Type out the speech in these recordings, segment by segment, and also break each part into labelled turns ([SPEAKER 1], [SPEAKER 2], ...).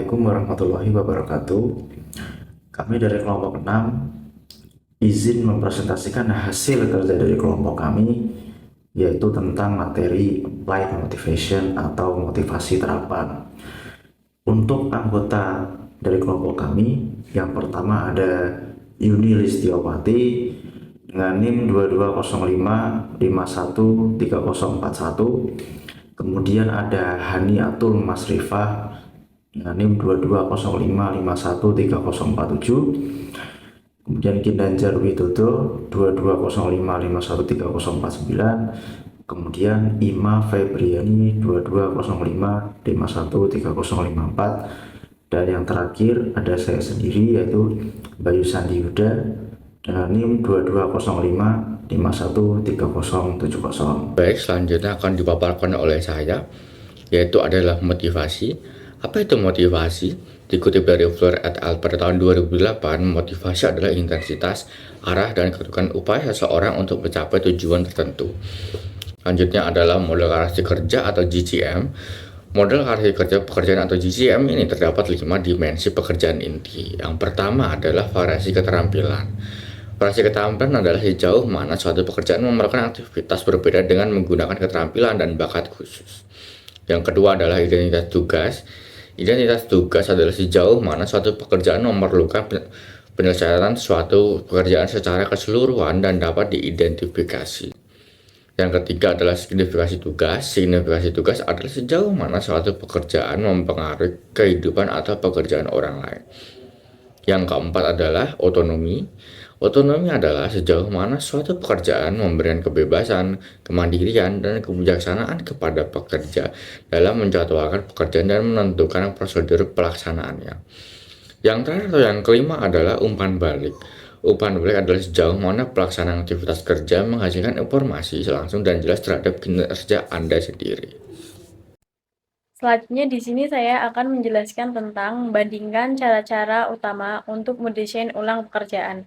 [SPEAKER 1] Assalamualaikum warahmatullahi wabarakatuh. Kami dari kelompok 6 izin mempresentasikan hasil kerja dari kelompok kami, yaitu tentang materi Applied Motivation atau motivasi terapan. Untuk anggota dari kelompok kami, yang pertama ada Yuni Listiawati dengan NIM 2205513041. Kemudian ada Hani Atul Mas Rifah dengan NIM 2205513047. Kemudian Kindanjar Widodo 2205513049. Kemudian Ima Febriani 2205513054. Dan yang terakhir ada saya sendiri, yaitu Bayu Sandi Yuda dengan NIM 2205513070.
[SPEAKER 2] Baik, selanjutnya akan dipaparkan oleh saya, yaitu adalah motivasi. Apa itu motivasi? Dikutip dari Fleur et al. Pada tahun 2008, motivasi adalah intensitas, arah, dan kedudukan upaya seseorang untuk mencapai tujuan tertentu. Selanjutnya adalah model karakteristik kerja atau GCM. Model karakteristik kerja pekerjaan atau GCM ini terdapat 5 dimensi pekerjaan inti. Yang pertama adalah variasi keterampilan. Variasi keterampilan adalah sejauh mana suatu pekerjaan memerlukan aktivitas berbeda dengan menggunakan keterampilan dan bakat khusus. Yang kedua adalah identitas tugas. Identitas tugas adalah sejauh mana suatu pekerjaan memerlukan penyelesaian suatu pekerjaan secara keseluruhan dan dapat diidentifikasi. Yang ketiga adalah signifikasi tugas. Signifikasi tugas adalah sejauh mana suatu pekerjaan mempengaruhi kehidupan atau pekerjaan orang lain. Yang keempat adalah otonomi. Otonomi adalah sejauh mana suatu pekerjaan memberikan kebebasan, kemandirian, dan kebijaksanaan kepada pekerja dalam menjadwalkan pekerjaan dan menentukan prosedur pelaksanaannya. Yang terakhir atau yang kelima adalah umpan balik. Umpan balik adalah sejauh mana pelaksanaan aktivitas kerja menghasilkan informasi langsung dan jelas terhadap kinerja Anda sendiri.
[SPEAKER 3] Selanjutnya di sini saya akan menjelaskan tentang membandingkan cara-cara utama untuk mendesain ulang pekerjaan.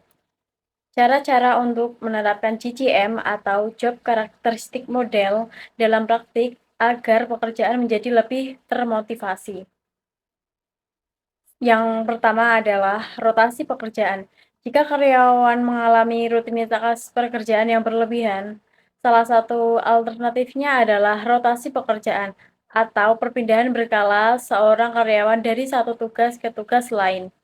[SPEAKER 3] Cara-cara untuk menerapkan GCM atau Job Characteristic Model dalam praktik agar pekerjaan menjadi lebih termotivasi. Yang pertama adalah rotasi pekerjaan. Jika karyawan mengalami rutinitas pekerjaan yang berlebihan, salah satu alternatifnya adalah rotasi pekerjaan atau perpindahan berkala seorang karyawan dari satu tugas ke tugas lain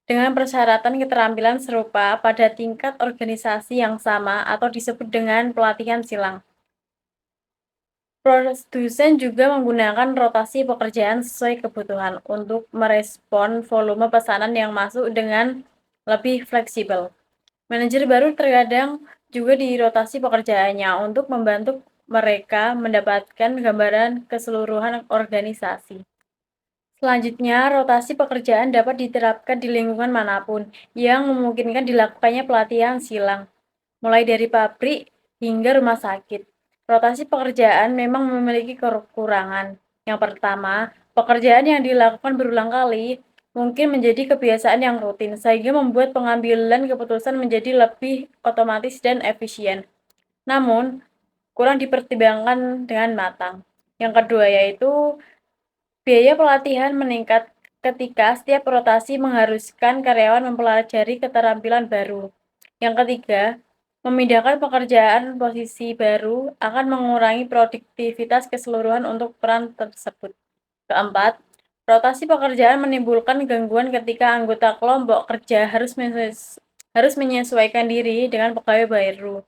[SPEAKER 3] dengan persyaratan keterampilan serupa pada tingkat organisasi yang sama atau disebut dengan pelatihan silang. Produsen juga menggunakan rotasi pekerjaan sesuai kebutuhan untuk merespon volume pesanan yang masuk dengan lebih fleksibel. Manajer baru terkadang juga dirotasi pekerjaannya untuk membantu mereka mendapatkan gambaran keseluruhan organisasi. Selanjutnya, rotasi pekerjaan dapat diterapkan di lingkungan manapun yang memungkinkan dilakukannya pelatihan silang, mulai dari pabrik hingga rumah sakit. Rotasi pekerjaan memang memiliki kekurangan. Yang pertama, pekerjaan yang dilakukan berulang kali mungkin menjadi kebiasaan yang rutin, sehingga membuat pengambilan keputusan menjadi lebih otomatis dan efisien. Namun, kurang dipertimbangkan dengan matang. Yang kedua yaitu biaya pelatihan meningkat ketika setiap rotasi mengharuskan karyawan mempelajari keterampilan baru. Yang ketiga, memindahkan pekerjaan posisi baru akan mengurangi produktivitas keseluruhan untuk peran tersebut. Keempat, rotasi pekerjaan menimbulkan gangguan ketika anggota kelompok kerja harus menyesuaikan diri dengan pegawai baru.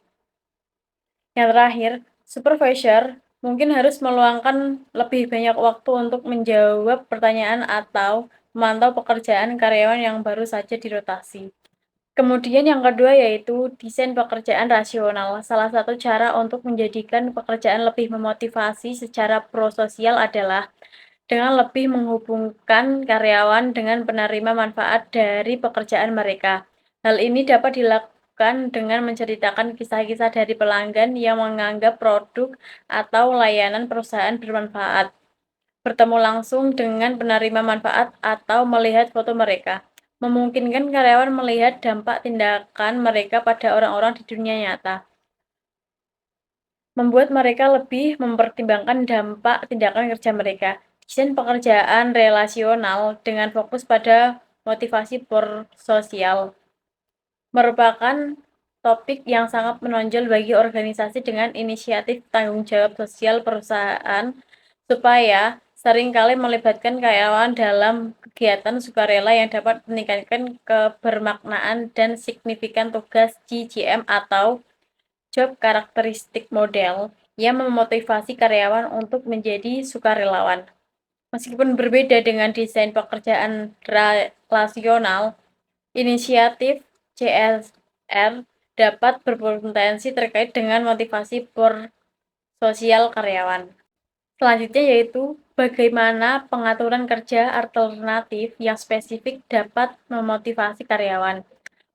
[SPEAKER 3] Yang terakhir, supervisor mungkin harus meluangkan lebih banyak waktu untuk menjawab pertanyaan atau memantau pekerjaan karyawan yang baru saja dirotasi. Kemudian yang kedua yaitu desain pekerjaan rasional. Salah satu cara untuk menjadikan pekerjaan lebih memotivasi secara prososial adalah dengan lebih menghubungkan karyawan dengan penerima manfaat dari pekerjaan mereka. Hal ini dapat dilakukan dengan menceritakan kisah-kisah dari pelanggan yang menganggap produk atau layanan perusahaan bermanfaat, bertemu langsung dengan penerima manfaat atau melihat foto mereka, memungkinkan karyawan melihat dampak tindakan mereka pada orang-orang di dunia nyata, membuat mereka lebih mempertimbangkan dampak tindakan kerja mereka. Desain pekerjaan relasional dengan fokus pada motivasi sosial merupakan topik yang sangat menonjol bagi organisasi dengan inisiatif tanggung jawab sosial perusahaan, supaya seringkali melibatkan karyawan dalam kegiatan sukarela yang dapat meningkatkan kebermaknaan dan signifikan tugas GCM atau Job Characteristic Model yang memotivasi karyawan untuk menjadi sukarelawan. Meskipun berbeda dengan desain pekerjaan relasional, inisiatif CSR dapat berpotensi terkait dengan motivasi sosial karyawan. Selanjutnya yaitu bagaimana pengaturan kerja alternatif yang spesifik dapat memotivasi karyawan.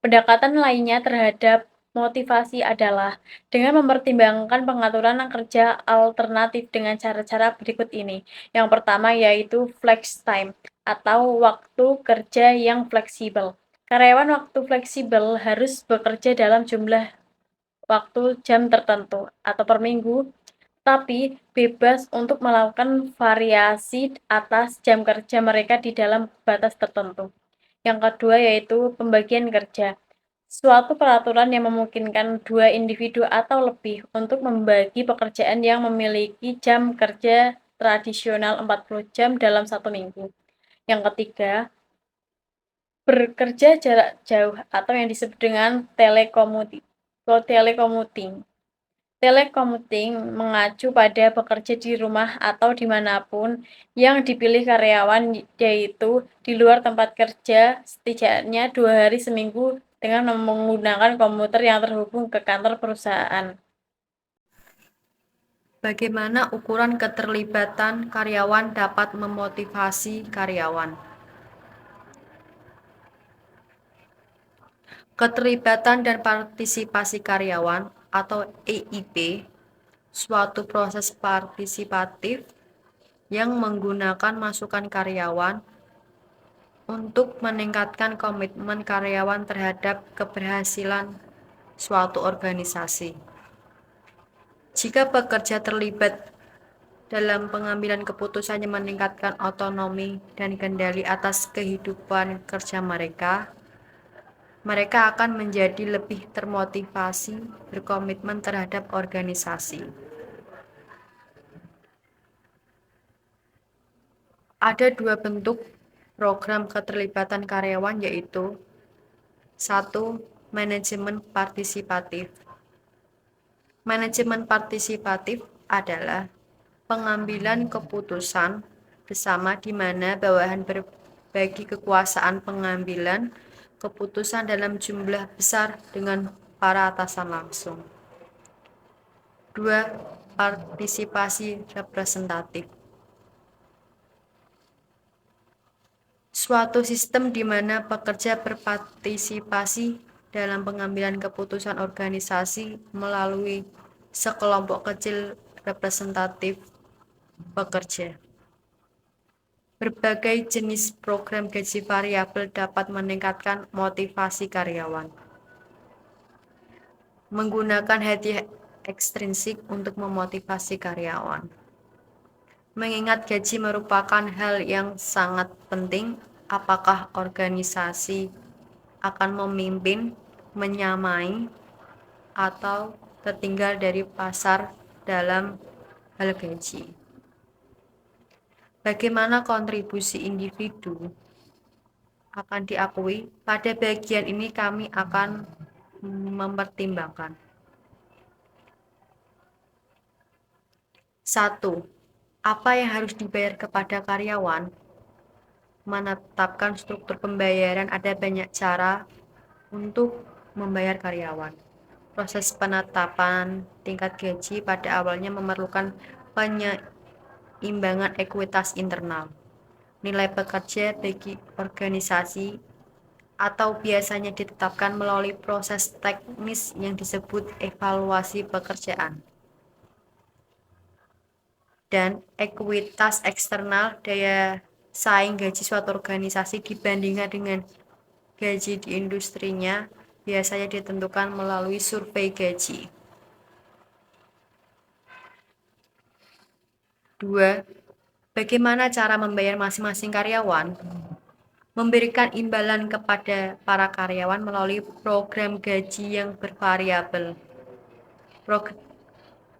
[SPEAKER 3] Pendekatan lainnya terhadap motivasi adalah dengan mempertimbangkan pengaturan kerja alternatif dengan cara-cara berikut ini. Yang pertama yaitu flex time atau waktu kerja yang fleksibel. Karyawan waktu fleksibel harus bekerja dalam jumlah waktu jam tertentu atau per minggu, tapi bebas untuk melakukan variasi atas jam kerja mereka di dalam batas tertentu. Yang kedua yaitu pembagian kerja. Suatu peraturan yang memungkinkan dua individu atau lebih untuk membagi pekerjaan yang memiliki jam kerja tradisional 40 jam dalam satu minggu. Yang ketiga, bekerja jarak jauh atau yang disebut dengan telekommuting. Telekommuting mengacu pada bekerja di rumah atau dimanapun yang dipilih karyawan, yaitu di luar tempat kerja setidaknya 2 hari seminggu dengan menggunakan komputer yang terhubung ke kantor perusahaan.
[SPEAKER 4] Bagaimana ukuran keterlibatan karyawan dapat memotivasi karyawan? Keterlibatan dan partisipasi karyawan atau EIP, suatu proses partisipatif yang menggunakan masukan karyawan untuk meningkatkan komitmen karyawan terhadap keberhasilan suatu organisasi. Jika pekerja terlibat dalam pengambilan keputusan yang meningkatkan otonomi dan kendali atas kehidupan kerja mereka akan menjadi lebih termotivasi berkomitmen terhadap organisasi. Ada dua bentuk program keterlibatan karyawan, yaitu 1. Manajemen partisipatif. Manajemen partisipatif adalah pengambilan keputusan bersama di mana bawahan berbagi kekuasaan pengambilan keputusan dalam jumlah besar dengan para atasan langsung. 2. Partisipasi representatif. Suatu sistem di mana pekerja berpartisipasi dalam pengambilan keputusan organisasi melalui sekelompok kecil representatif pekerja. Berbagai jenis program gaji variabel dapat meningkatkan motivasi karyawan. Menggunakan hadiah ekstrinsik untuk memotivasi karyawan. Mengingat gaji merupakan hal yang sangat penting, apakah organisasi akan memimpin, menyamai, atau tertinggal dari pasar dalam hal gaji. Bagaimana kontribusi individu akan diakui? Pada bagian ini kami akan mempertimbangkan 1. Apa yang harus dibayar kepada karyawan? Menetapkan struktur pembayaran. Ada banyak cara untuk membayar karyawan. Proses penetapan tingkat gaji pada awalnya memerlukan penyeimbangan ekuitas internal. Nilai pekerja bagi organisasi atau biasanya ditetapkan melalui proses teknis yang disebut evaluasi pekerjaan. Dan ekuitas eksternal, daya saing gaji suatu organisasi dibandingkan dengan gaji di industrinya, biasanya ditentukan melalui survei gaji. 2. Bagaimana cara membayar masing-masing karyawan? Memberikan imbalan kepada para karyawan melalui program gaji yang bervariabel.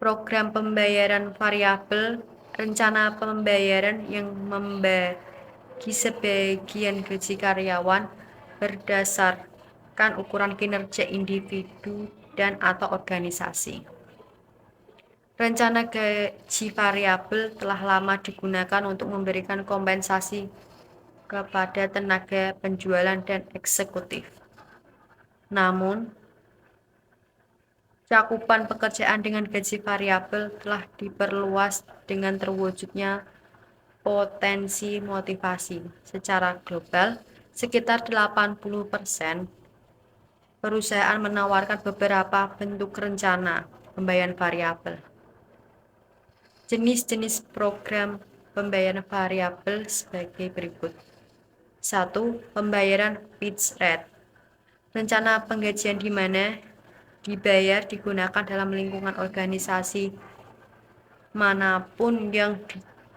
[SPEAKER 4] Program pembayaran variabel, rencana pembayaran yang membagi sebagian gaji karyawan berdasarkan ukuran kinerja individu dan atau organisasi. Rencana gaji variabel telah lama digunakan untuk memberikan kompensasi kepada tenaga penjualan dan eksekutif. Namun, cakupan pekerjaan dengan gaji variabel telah diperluas dengan terwujudnya potensi motivasi. Secara global, sekitar 80% perusahaan menawarkan beberapa bentuk rencana pembayaran variabel. Jenis-jenis program pembayaran variabel sebagai berikut. 1. Pembayaran fixed rate. Rencana penggajian di mana dibayar digunakan dalam lingkungan organisasi manapun yang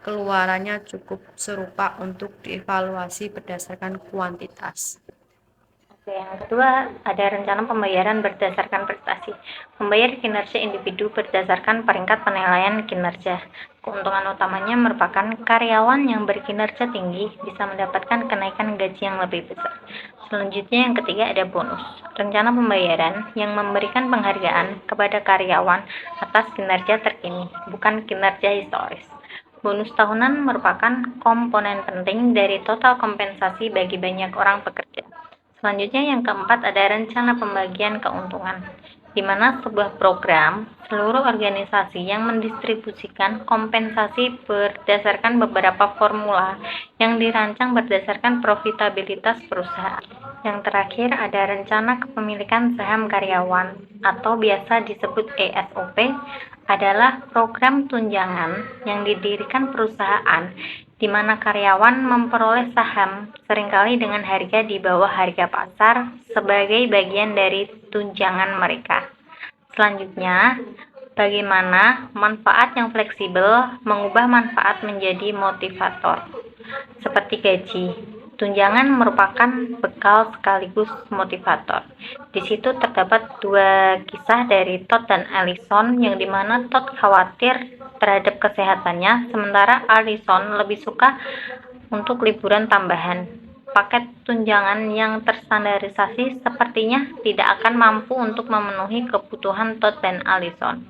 [SPEAKER 4] keluarannya cukup serupa untuk dievaluasi berdasarkan kuantitas.
[SPEAKER 5] Oke, yang kedua ada rencana pembayaran berdasarkan prestasi. Membayar kinerja individu berdasarkan peringkat penilaian kinerja. Keuntungan utamanya merupakan karyawan yang berkinerja tinggi bisa mendapatkan kenaikan gaji yang lebih besar. Selanjutnya yang ketiga ada bonus. Rencana pembayaran yang memberikan penghargaan kepada karyawan atas kinerja terkini, bukan kinerja historis. Bonus tahunan merupakan komponen penting dari total kompensasi bagi banyak orang pekerja. Selanjutnya yang keempat ada rencana pembagian keuntungan, di mana sebuah program seluruh organisasi yang mendistribusikan kompensasi berdasarkan beberapa formula yang dirancang berdasarkan profitabilitas perusahaan. Yang terakhir ada rencana kepemilikan saham karyawan atau biasa disebut ESOP, adalah program tunjangan yang didirikan perusahaan di mana karyawan memperoleh saham seringkali dengan harga di bawah harga pasar sebagai bagian dari tunjangan mereka. Selanjutnya, bagaimana manfaat yang fleksibel mengubah manfaat menjadi motivator. Seperti gaji, tunjangan merupakan bekal sekaligus motivator. Di situ terdapat dua kisah dari Todd dan Allison yang dimana Todd khawatir terhadap kesehatannya, sementara Allison lebih suka untuk liburan tambahan. Paket tunjangan yang terstandarisasi sepertinya tidak akan mampu untuk memenuhi kebutuhan Todd dan Allison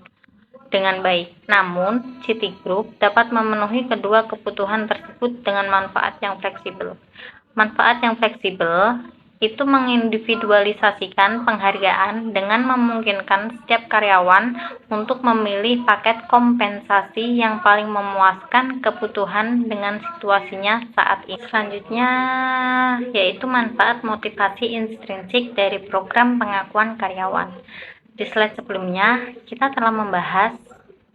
[SPEAKER 5] dengan baik. Namun, Citigroup dapat memenuhi kedua kebutuhan tersebut dengan manfaat yang fleksibel. Manfaat yang fleksibel itu mengindividualisasikan penghargaan dengan memungkinkan setiap karyawan untuk memilih paket kompensasi yang paling memuaskan kebutuhan dengan situasinya saat ini. Selanjutnya yaitu manfaat motivasi intrinsik dari program pengakuan karyawan. Di slide sebelumnya kita telah membahas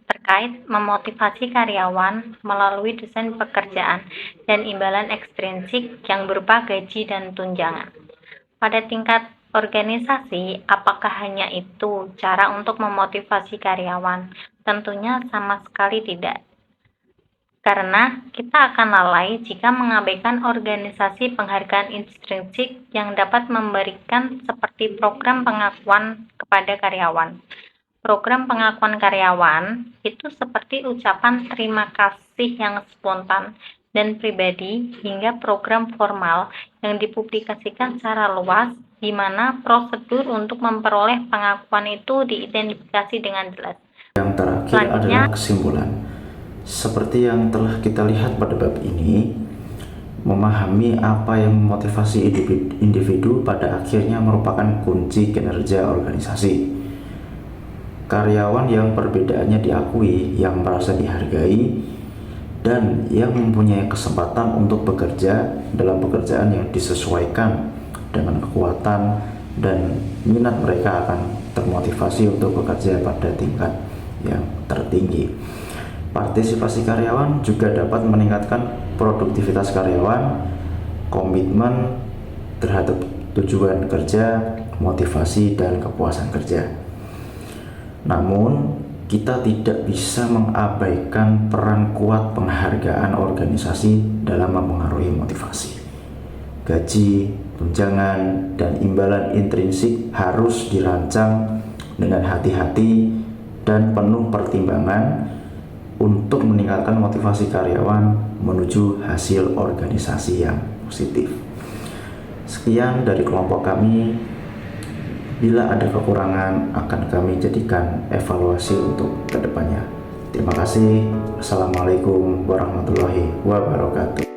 [SPEAKER 5] terkait memotivasi karyawan melalui desain pekerjaan dan imbalan ekstrinsik yang berupa gaji dan tunjangan. Pada tingkat organisasi, apakah hanya itu cara untuk memotivasi karyawan? Tentunya sama sekali tidak. Karena kita akan lalai jika mengabaikan organisasi penghargaan intrinsik yang dapat memberikan seperti program pengakuan kepada karyawan. Program pengakuan karyawan itu seperti ucapan terima kasih yang spontan dan pribadi hingga program formal yang dipublikasikan secara luas di mana prosedur untuk memperoleh pengakuan itu diidentifikasi dengan jelas.
[SPEAKER 1] Yang terakhir adalah kesimpulan. Seperti yang telah kita lihat pada bab ini, memahami apa yang memotivasi individu pada akhirnya merupakan kunci kinerja organisasi. Karyawan yang perbedaannya diakui, yang merasa dihargai, dan yang mempunyai kesempatan untuk bekerja dalam pekerjaan yang disesuaikan dengan kekuatan dan minat mereka akan termotivasi untuk bekerja pada tingkat yang tertinggi. Partisipasi karyawan juga dapat meningkatkan produktivitas karyawan, komitmen terhadap tujuan kerja, motivasi, dan kepuasan kerja. Namun, kita tidak bisa mengabaikan peran kuat penghargaan organisasi dalam mempengaruhi motivasi. Gaji, tunjangan, dan imbalan intrinsik harus dirancang dengan hati-hati dan penuh pertimbangan untuk meningkatkan motivasi karyawan menuju hasil organisasi yang positif. Sekian dari kelompok kami. Bila ada kekurangan akan kami jadikan evaluasi untuk kedepannya. Terima kasih. Assalamualaikum warahmatullahi wabarakatuh.